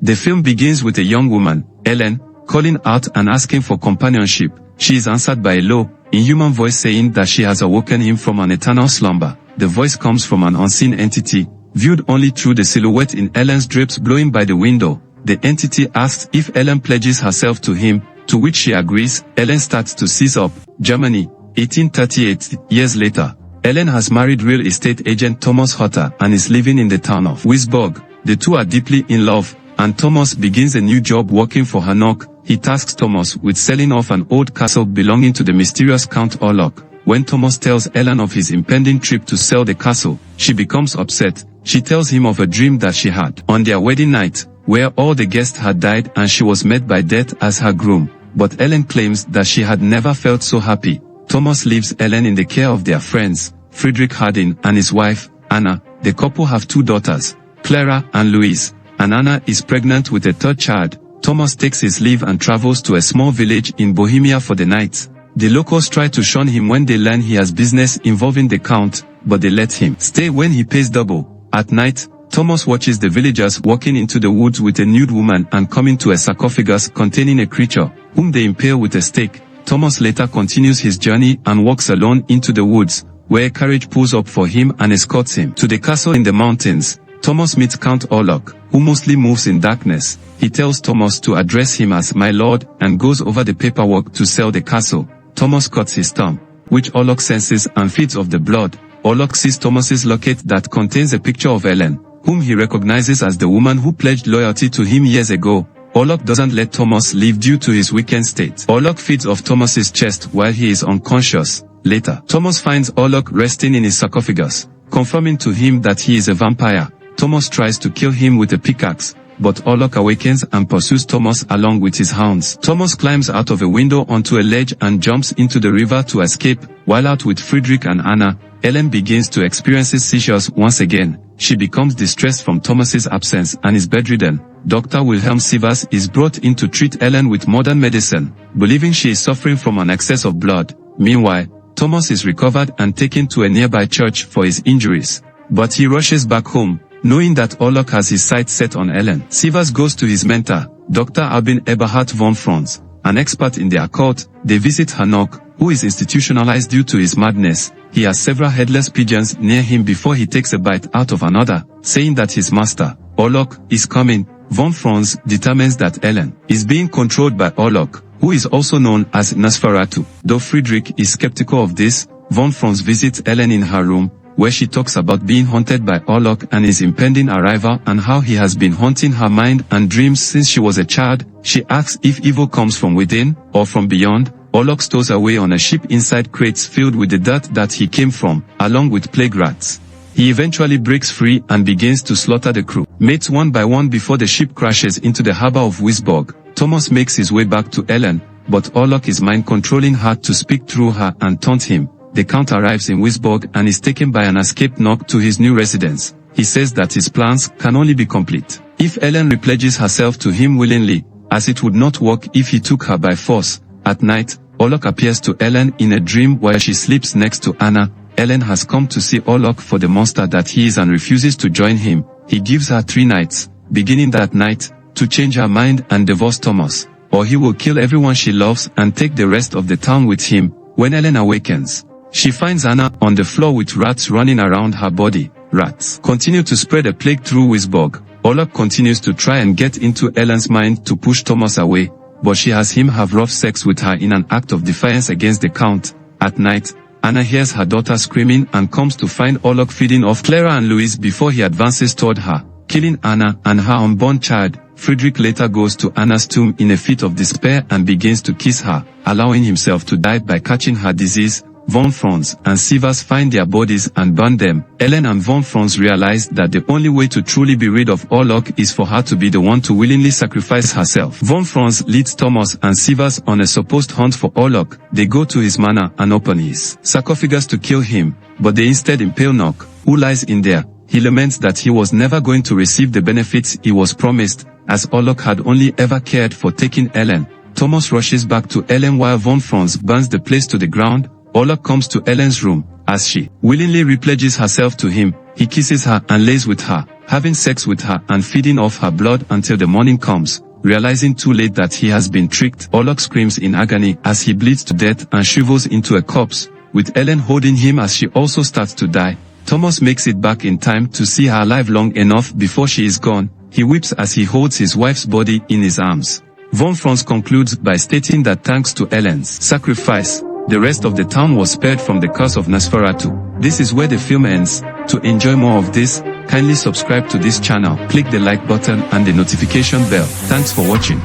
The film begins with a young woman, Ellen, calling out and asking for companionship. She is answered by a low, inhuman voice saying that she has awoken him from an eternal slumber. The voice comes from an unseen entity, viewed only through the silhouette in Ellen's drapes blowing by the window. The entity asks if Ellen pledges herself to him, to which she agrees. Ellen starts to seize up. Germany, 1838. Years later, Ellen has married real estate agent Thomas Hutter and is living in the town of Wisborg. The two are deeply in love, and Thomas begins a new job working for Orlok. He tasks Thomas with selling off an old castle belonging to the mysterious Count Orlok. When Thomas tells Ellen of his impending trip to sell the castle, she becomes upset. She tells him of a dream that she had on their wedding night, where all the guests had died and she was met by death as her groom. But Ellen claims that she had never felt so happy. Thomas leaves Ellen in the care of their friends, Friedrich Harding and his wife, Anna. The couple have two daughters, Clara and Louise, and Anna is pregnant with a third child. Thomas takes his leave and travels to a small village in Bohemia for the night. The locals try to shun him when they learn he has business involving the Count, but they let him stay when he pays double. At night, Thomas watches the villagers walking into the woods with a nude woman and coming to a sarcophagus containing a creature, whom they impale with a stake. Thomas later continues his journey and walks alone into the woods, where a carriage pulls up for him and escorts him to the castle in the mountains. Thomas meets Count Orlok, who mostly moves in darkness. He tells Thomas to address him as my lord and goes over the paperwork to sell the castle. Thomas cuts his thumb, which Orlok senses and feeds off the blood. Orlok sees Thomas's locket that contains a picture of Ellen, whom he recognizes as the woman who pledged loyalty to him years ago. Orlok doesn't let Thomas leave due to his weakened state. Orlok feeds off Thomas's chest while he is unconscious. Later, Thomas finds Orlok resting in his sarcophagus, confirming to him that he is a vampire. Thomas tries to kill him with a pickaxe, but Orlok awakens and pursues Thomas along with his hounds. Thomas climbs out of a window onto a ledge and jumps into the river to escape. While out with Friedrich and Anna, Ellen begins to experience seizures once again. She becomes distressed from Thomas's absence and is bedridden. Dr. Wilhelm Sievers is brought in to treat Ellen with modern medicine, believing she is suffering from an excess of blood. Meanwhile, Thomas is recovered and taken to a nearby church for his injuries. But he rushes back home, knowing that Orlok has his sights set on Ellen. Sievers goes to his mentor, Dr. Albin Eberhard von Franz, an expert in the occult. They visit Orlok, who is institutionalized due to his madness. He has several headless pigeons near him before he takes a bite out of another, saying that his master, Orlok, is coming. Von Franz determines that Ellen is being controlled by Orlok, who is also known as Nosferatu. Though Friedrich is skeptical of this, von Franz visits Ellen in her room, where she talks about being haunted by Orlok and his impending arrival and how he has been haunting her mind and dreams since she was a child. She asks if evil comes from within or from beyond. Orlok stows away on a ship inside crates filled with the dirt that he came from, along with plague rats. He eventually breaks free and begins to slaughter the crew mates one by one before the ship crashes into the harbor of Wisborg. Thomas makes his way back to Ellen, but Orlok is mind-controlling her to speak through her and taunt him. The Count arrives in Wisborg and is taken by an escaped Nog to his new residence. He says that his plans can only be complete if Ellen repledges herself to him willingly, as it would not work if he took her by force. At night, Orlok appears to Ellen in a dream while she sleeps next to Anna. Ellen has come to see Orlok for the monster that he is and refuses to join him. He gives her 3 nights, beginning that night, to change her mind and divorce Thomas, or he will kill everyone she loves and take the rest of the town with him. When Ellen awakens, she finds Anna on the floor with rats running around her body. Rats continue to spread a plague through Wisborg. Orlok continues to try and get into Ellen's mind to push Thomas away, but she has him have rough sex with her in an act of defiance against the Count. At night, Anna hears her daughter screaming and comes to find Orlok feeding off Clara and Louise before he advances toward her, killing Anna and her unborn child. Friedrich later goes to Anna's tomb in a fit of despair and begins to kiss her, allowing himself to die by catching her disease. Von Franz and Sievers find their bodies and burn them. Ellen and Von Franz realize that the only way to truly be rid of Orlok is for her to be the one to willingly sacrifice herself. Von Franz leads Thomas and Sievers on a supposed hunt for Orlok. They go to his manor and open his sarcophagus to kill him, but they instead impale Nog, who lies in there. He laments that he was never going to receive the benefits he was promised, as Orlok had only ever cared for taking Ellen. Thomas rushes back to Ellen while Von Franz burns the place to the ground. Orlok comes to Ellen's room, as she willingly repledges herself to him. He kisses her and lays with her, having sex with her and feeding off her blood until the morning comes. Realizing too late that he has been tricked, Orlok screams in agony as he bleeds to death and shrivels into a corpse, with Ellen holding him as she also starts to die. Thomas makes it back in time to see her alive long enough before she is gone. He weeps as he holds his wife's body in his arms. Von Franz concludes by stating that thanks to Ellen's sacrifice, the rest of the town was spared from the curse of Nosferatu. This is where the film ends. To enjoy more of this, kindly subscribe to this channel, click the like button and the notification bell. Thanks for watching.